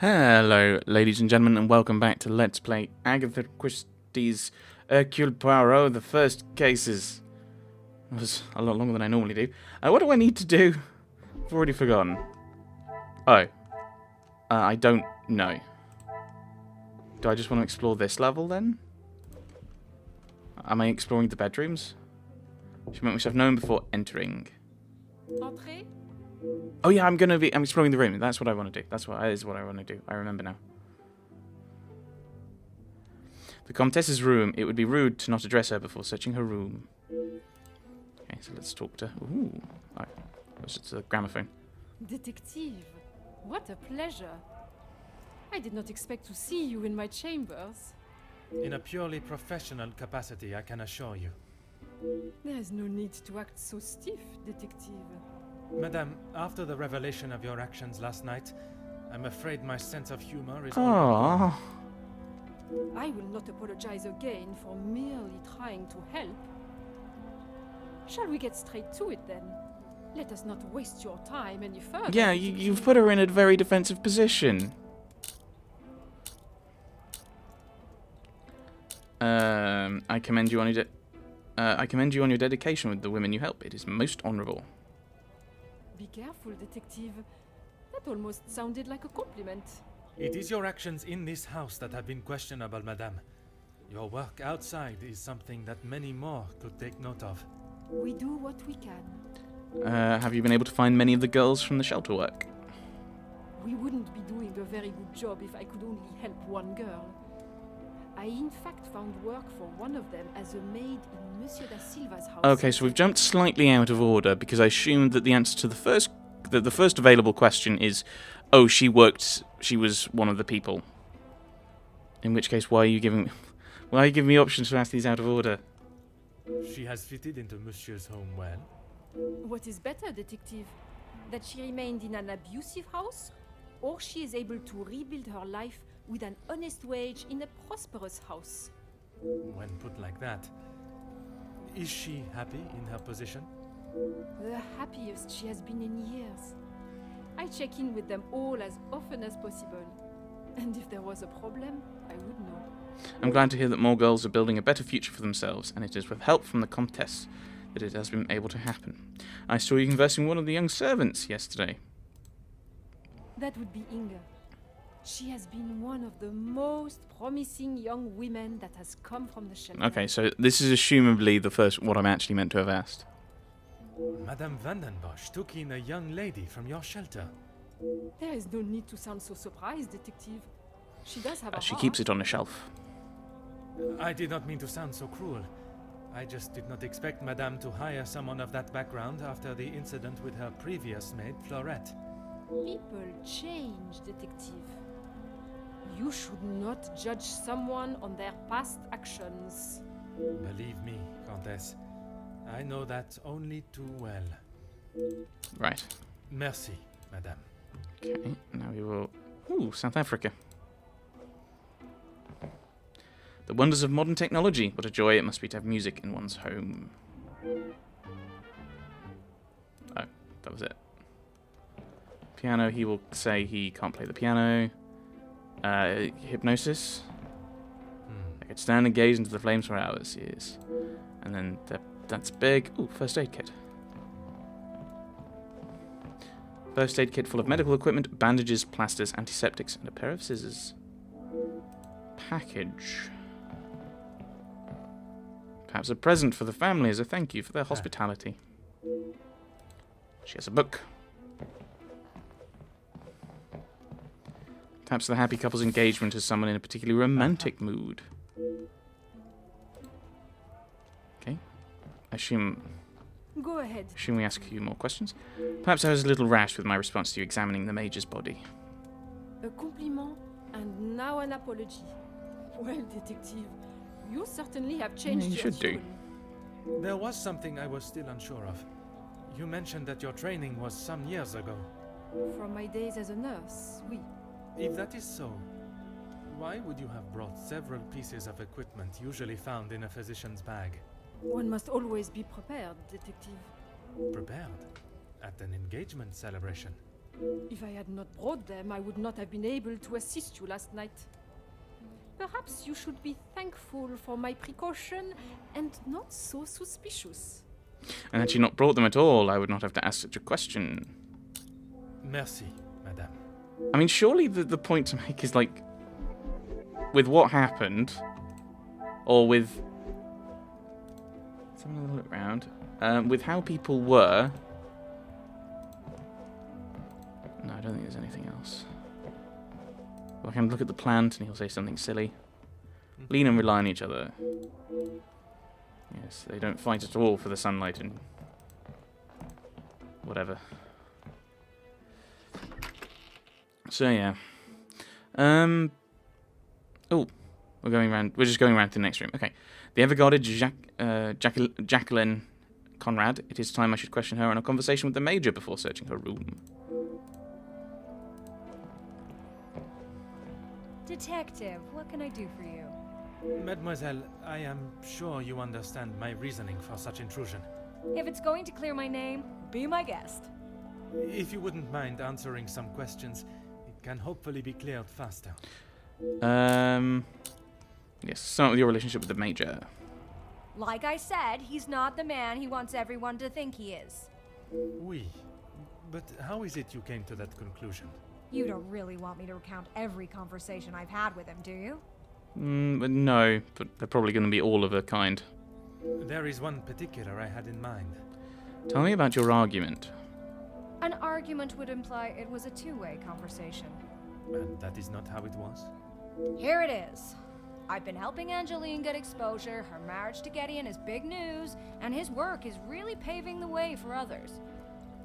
Hello, ladies and gentlemen, and welcome back to Let's Play Agatha Christie's Hercule Poirot, the first cases. That was a lot longer than I normally do. What do I need to do? I've already forgotten. Oh. I don't know. Do I just want to explore this level, then? Am I exploring the bedrooms? Should make myself known before entering. Entree? Oh yeah, I'm exploring the room. That's what I want to do. That is what I want to do. I remember now. The Comtesse's room. It would be rude to not address her before searching her room. Okay, so let's talk to her. Ooh. Oh, it's a gramophone. Detective, what a pleasure. I did not expect to see you in my chambers. In a purely professional capacity, I can assure you. There is no need to act so stiff, Detective. Madame, after the revelation of your actions last night, I'm afraid my sense of humor is... Aww. I will not apologize again for merely trying to help. Shall we get straight to it then? Let us not waste your time any further. Yeah, you've put her in a very defensive position. I commend you on your dedication with the women you help. It is most honourable. Be careful, Detective. That almost sounded like a compliment. It is your actions in this house that have been questionable, Madame. Your work outside is something that many more could take note of. We do what we can. Have you been able to find many of the girls from the shelter work? We wouldn't be doing a very good job if I could only help one girl. I in fact found work for one of them as a maid in Monsieur da Silva's house. Okay, so we've jumped slightly out of order because I assumed that the answer to the first available question is, oh, she was one of the people. In which case, why are you giving me options to ask these out of order? She has fitted into Monsieur's home well. What is better, Detective? That she remained in an abusive house, or she is able to rebuild her life with an honest wage in a prosperous house? When put like that, is she happy in her position? The happiest she has been in years. I check in with them all as often as possible. And if there was a problem, I would know. I'm glad to hear that more girls are building a better future for themselves, and it is with help from the Comtesse that it has been able to happen. I saw you conversing with one of the young servants yesterday. That would be Inga. She has been one of the most promising young women that has come from the shelter. Okay, so this is assumably what I'm actually meant to have asked. Madame Vandenbosch took in a young lady from your shelter. There is no need to sound so surprised, Detective. She does have a She heart. keeps it on a shelf. I did not mean to sound so cruel. I just did not expect Madame to hire someone of that background after the incident with her previous maid, Florette. People change, Detective. You should not judge someone on their past actions. Believe me, Comtesse, I know that only too well. Right. Merci, Madame. Okay, now we will... Ooh, South Africa. The wonders of modern technology. What a joy it must be to have music in one's home. Oh, that was it. Piano, he will say he can't play the piano. Hypnosis. I could stand and gaze into the flames for hours, yes. And then that's big. Ooh, first aid kit. First aid kit full of medical equipment, bandages, plasters, antiseptics, and a pair of scissors. Package. Perhaps a present for the family as a thank you for their hospitality. She has a book. Perhaps the happy couple's engagement is someone in a particularly romantic mood. Okay. Go ahead. Assume we ask a few more questions. Perhaps I was a little rash with my response to you examining the Major's body. A compliment and now an apology. Well, Detective, you certainly have changed You your should do. tune. There was something I was still unsure of. You mentioned that your training was some years ago. From my days as a nurse, oui. If that is so, why would you have brought several pieces of equipment usually found in a physician's bag? One must always be prepared, Detective. Prepared? At an engagement celebration? If I had not brought them, I would not have been able to assist you last night. Perhaps you should be thankful for my precaution and not so suspicious. And had she not brought them at all, I would not have to ask such a question. Merci, madame. I mean, surely the point to make is, like, with what happened, or with... Let's have another look around. With how people were... No, I don't think there's anything else. Well, I can look at the plant and he'll say something silly. Lean and rely on each other. Yes, they don't fight at all for the sunlight and... whatever. So, yeah. Oh, we're just going around to the next room. Okay. The ever-guarded Jacqueline Conrad. It is time I should question her on a conversation with the Major before searching her room. Detective, what can I do for you? Mademoiselle, I am sure you understand my reasoning for such intrusion. If it's going to clear my name, be my guest. If you wouldn't mind answering some questions, it can hopefully be cleared faster. Yes, start with your relationship with the Major. Like I said, he's not the man he wants everyone to think he is. Oui. But how is it you came to that conclusion? You don't really want me to recount every conversation I've had with him, do you? But no, but they're probably going to be all of a kind. There is one particular I had in mind. Tell me about your argument. An argument would imply it was a two-way conversation. And that is not how it was? Here it is. I've been helping Angeline get exposure, her marriage to Gideon is big news, and his work is really paving the way for others.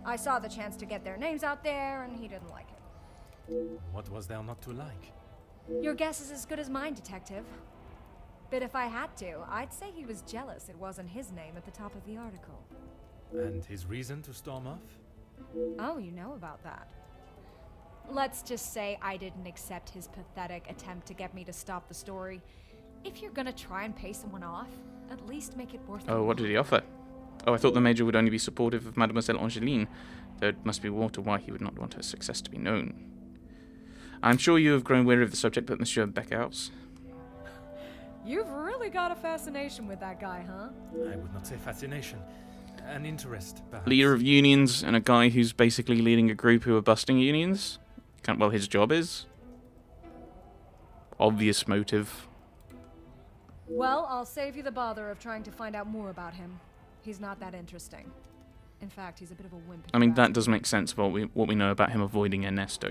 I saw the chance to get their names out there, and he didn't like it. What was there not to like? Your guess is as good as mine, Detective. But if I had to, I'd say he was jealous it wasn't his name at the top of the article. And his reason to storm off? Oh, you know about that. Let's just say I didn't accept his pathetic attempt to get me to stop the story. If you're gonna try and pay someone off, at least make it worth it. Oh, what did he offer? Oh, I thought the Major would only be supportive of Mademoiselle Angeline. There must be more to why he would not want her success to be known. I'm sure you have grown weary of the subject, but Monsieur Beckhouse. You've really got a fascination with that guy, huh? I would not say fascination. An interest, perhaps. Leader of unions and a guy who's basically leading a group who are busting unions? Well, his job is. Obvious motive. Well, I'll save you the bother of trying to find out more about him. He's not that interesting. In fact, he's a bit of a wimp. I mean, that does make sense about what we know about him avoiding Ernesto.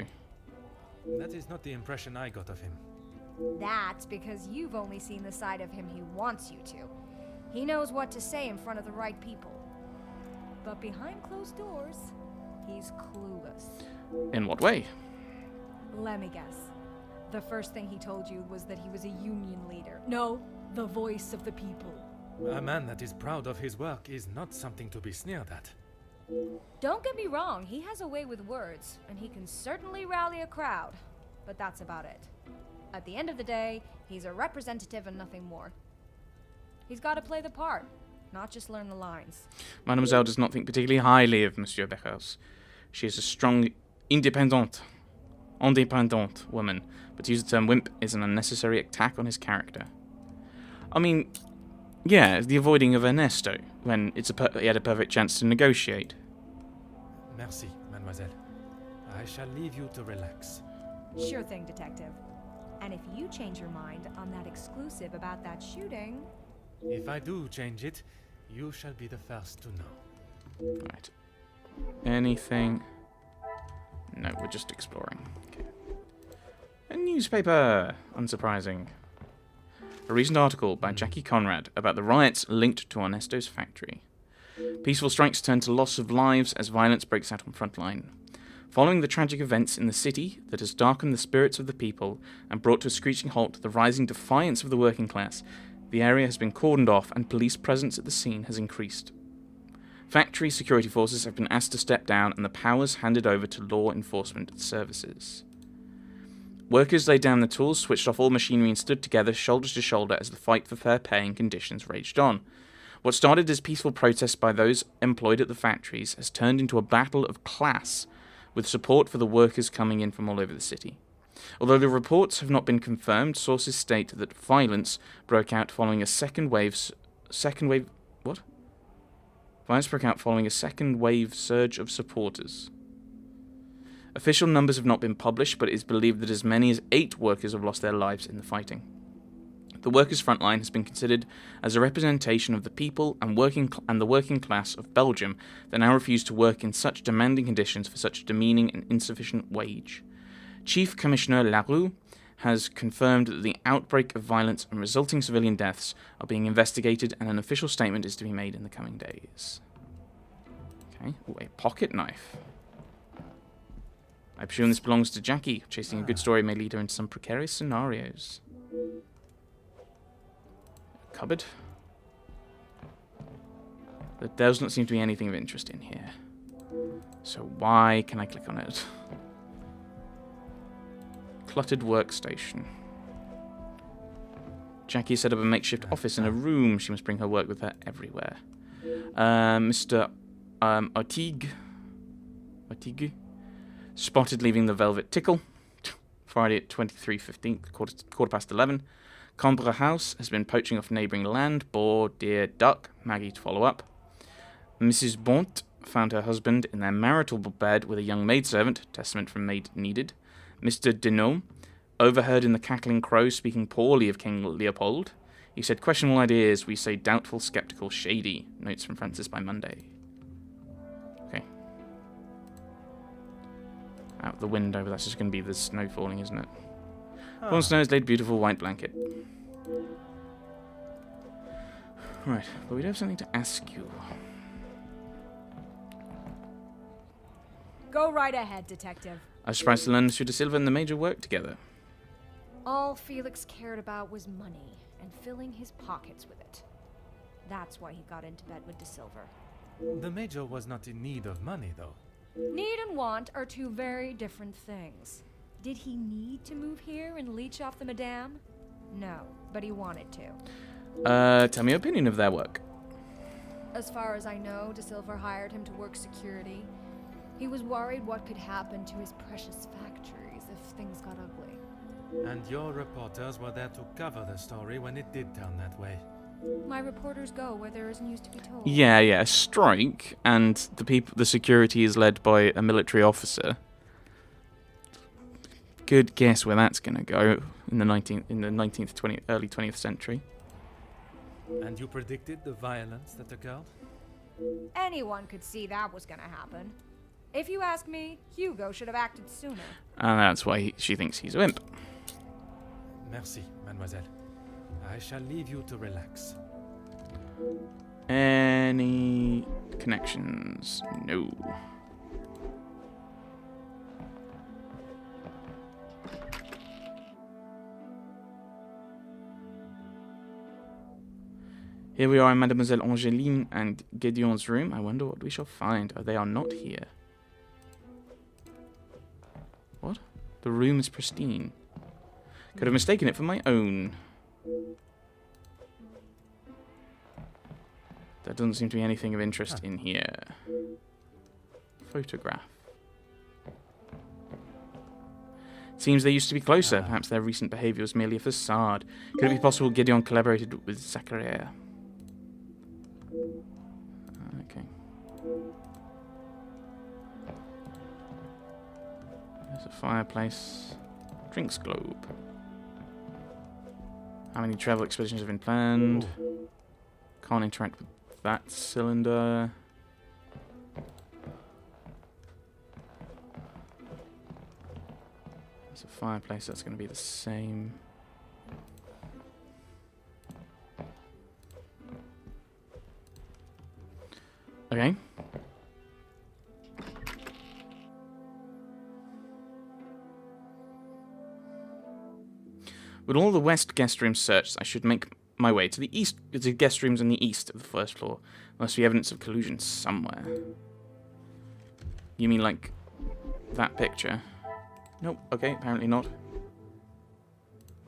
That is not the impression I got of him. That's because you've only seen the side of him he wants you to. He knows what to say in front of the right people. But behind closed doors, he's clueless. In what way? Let me guess. The first thing he told you was that he was a union leader. No, the voice of the people. A man that is proud of his work is not something to be sneered at. Don't get me wrong, he has a way with words, and he can certainly rally a crowd. But that's about it. At the end of the day, he's a representative and nothing more. He's got to play the part, not just learn the lines. Mademoiselle does not think particularly highly of Monsieur Beckhouse. She is a strong, independent woman, but to use the term wimp is an unnecessary attack on his character. I mean, yeah, the avoiding of Ernesto, when he had a perfect chance to negotiate. Merci, mademoiselle. I shall leave you to relax. Sure thing, Detective. And if you change your mind on that exclusive about that shooting... If I do change it, you shall be the first to know. Right. Anything? No, we're just exploring. Okay. A newspaper! Unsurprising. A recent article by Jackie Conrad about the riots linked to Ernesto's factory. Peaceful strikes turn to loss of lives as violence breaks out on Frontline. Following the tragic events in the city that has darkened the spirits of the people and brought to a screeching halt the rising defiance of the working class, the area has been cordoned off and police presence at the scene has increased. Factory security forces have been asked to step down and the powers handed over to law enforcement services. Workers laid down the tools, switched off all machinery and stood together shoulder to shoulder as the fight for fair pay and conditions raged on. What started as peaceful protests by those employed at the factories has turned into a battle of class, with support for the workers coming in from all over the city. Although the reports have not been confirmed, sources state that violence broke out following a Violence broke out following a second wave surge of supporters. Official numbers have not been published, but it is believed that as many as 8 workers have lost their lives in the fighting. The workers' front line has been considered as a representation of the people and the working class of Belgium that now refuse to work in such demanding conditions for such a demeaning and insufficient wage. Chief Commissioner Larue has confirmed that the outbreak of violence and resulting civilian deaths are being investigated, and an official statement is to be made in the coming days. Okay, ooh, a pocket knife. I presume this belongs to Jackie. Chasing a good story may lead her into some precarious scenarios. Cupboard. There does not seem to be anything of interest in here. So why can I click on it? Cluttered workstation. Jackie set up a makeshift office in a room. She must bring her work with her everywhere. Mr. Artigue spotted leaving the Velvet Tickle. Friday at 23:15, quarter past 11. Combre House has been poaching off neighbouring land. Boar, deer, duck. Maggie to follow up. Mrs. Bont found her husband in their marital bed with a young maidservant. Testament from maid needed. Mr. Denot overheard in the cackling crow speaking poorly of King Leopold. He said questionable ideas. We say doubtful, sceptical, shady. Notes from Francis by Monday. Okay. Out the window, but that's just going to be the snow falling, isn't it? Fallen snow has laid a beautiful white blanket. Right, but we do have something to ask you. Go right ahead, Detective. I was surprised to learn Monsieur de Silva and the Major worked together. All Felix cared about was money and filling his pockets with it. That's why he got into bed with de Silva. The Major was not in need of money, though. Need and want are two very different things. Did he need to move here and leech off the Madame? No, but he wanted to. Tell me your opinion of their work. As far as I know, de Silva hired him to work security. He was worried what could happen to his precious factories if things got ugly. And your reporters were there to cover the story when it did turn that way. My reporters go where there is news to be told. Yeah, a strike, and the security is led by a military officer. Good guess where that's going to go in the 19th, early 20th century. And you predicted the violence that occurred? Anyone could see that was going to happen. If you ask me, Hugo should have acted sooner. And that's why she thinks he's a wimp. Merci, mademoiselle. I shall leave you to relax. Any connections? No. Here we are in Mademoiselle Angeline and Gideon's room. I wonder what we shall find. Oh, they are not here. What? The room is pristine. Could have mistaken it for my own. There doesn't seem to be anything of interest in here. Photograph. Seems they used to be closer. Perhaps their recent behaviour was merely a facade. Could it be possible Gideon collaborated with Zachariah? Okay. There's a fireplace. Drinks globe. How many travel expeditions have been planned? Can't interact with that cylinder. There's a fireplace, that's going to be the same. Okay. With all the west guest rooms searched, I should make my way to the east, to the guest rooms on the east of the first floor. There must be evidence of collusion somewhere. You mean like that picture? Nope, okay, apparently not.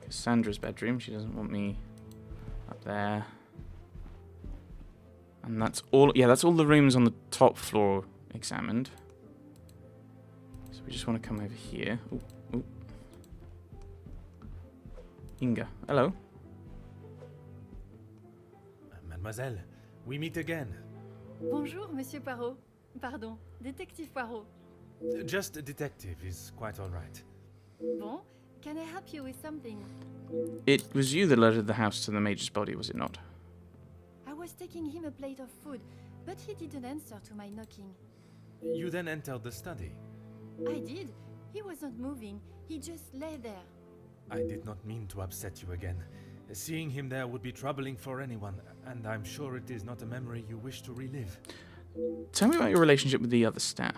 Cassandra's bedroom, she doesn't want me up there. And that's all, yeah, that's all the rooms on the top floor examined. we just want to come over here. Ooh, ooh. Inga, hello. Mademoiselle, we meet again. Bonjour, Monsieur Poirot. Pardon, Détective Poirot. Just a detective is quite all right. Bon, can I help you with something? It was you that alerted the house to the Major's body, was it not? I was taking him a plate of food, but he didn't answer to my knocking. You then entered the study. I did. He wasn't moving. He just lay there. I did not mean to upset you again. Seeing him there would be troubling for anyone, and I'm sure it is not a memory you wish to relive. Tell me about your relationship with the other staff.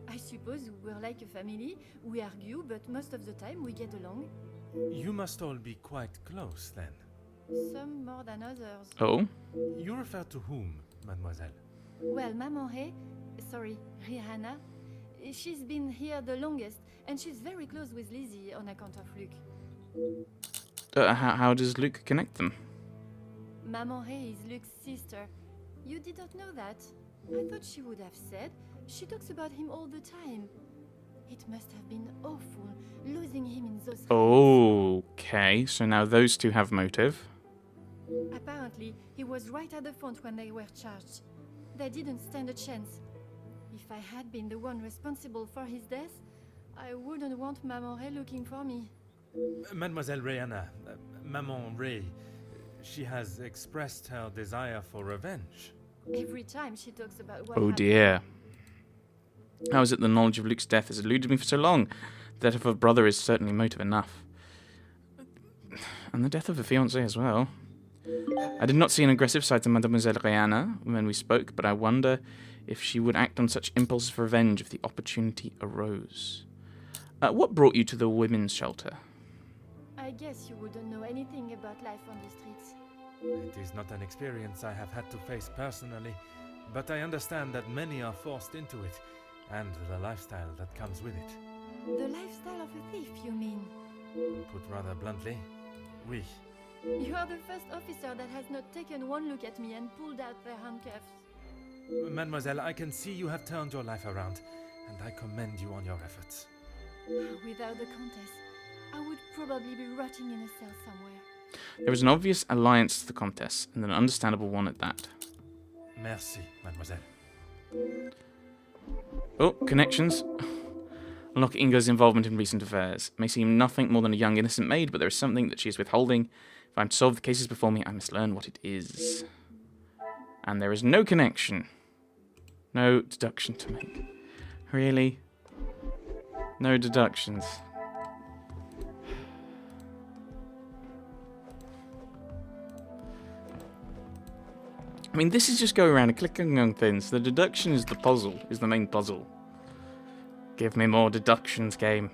I suppose we're like a family. We argue, but most of the time we get along. You must all be quite close, then. Some more than others. Oh? You refer to whom, mademoiselle? Well, Maman sorry, Rihanna, she's been here the longest, and she's very close with Lizzie on account of Luke. How does Luke connect them? Maman is Luke's sister. You didn't know that? I thought she would have said. She talks about him all the time. It must have been awful, losing him in those hands. Okay, so now those two have motive. Apparently, he was right at the front when they were charged. They didn't stand a chance. If I had been the one responsible for his death, I wouldn't want Maman looking for me. Mademoiselle Rihanna, Maman Ray, she has expressed her desire for revenge. Every time she talks about what Oh happened. dear. How is it the knowledge of Luke's death has eluded me for so long? The death of a brother is certainly motive enough. And the death of a fiancé as well. I did not see an aggressive side to Mademoiselle Rihanna when we spoke, but I wonder if she would act on such impulses for revenge if the opportunity arose. What brought you to the women's shelter? I guess you wouldn't know anything about life on the streets. It is not an experience I have had to face personally, but I understand that many are forced into it, and the lifestyle that comes with it. The lifestyle of a thief, you mean? Put rather bluntly, oui. You are the first officer that has not taken one look at me and pulled out their handcuffs. Mademoiselle, I can see you have turned your life around, and I commend you on your efforts. Without the Countess, I would probably be rotting in a cell somewhere. There was an obvious alliance to the Comtesse, and an understandable one at that. Merci, mademoiselle. Oh, connections. Unlock Inga's involvement in recent affairs. May seem nothing more than a young innocent maid, but there is something that she is withholding. If I'm to solve the cases before me, I must learn what it is. And there is no connection. No deduction to make. Really? No deductions. I mean, this is just going around and clicking on things. The deduction is the puzzle, is the main puzzle. Give me more deductions, game.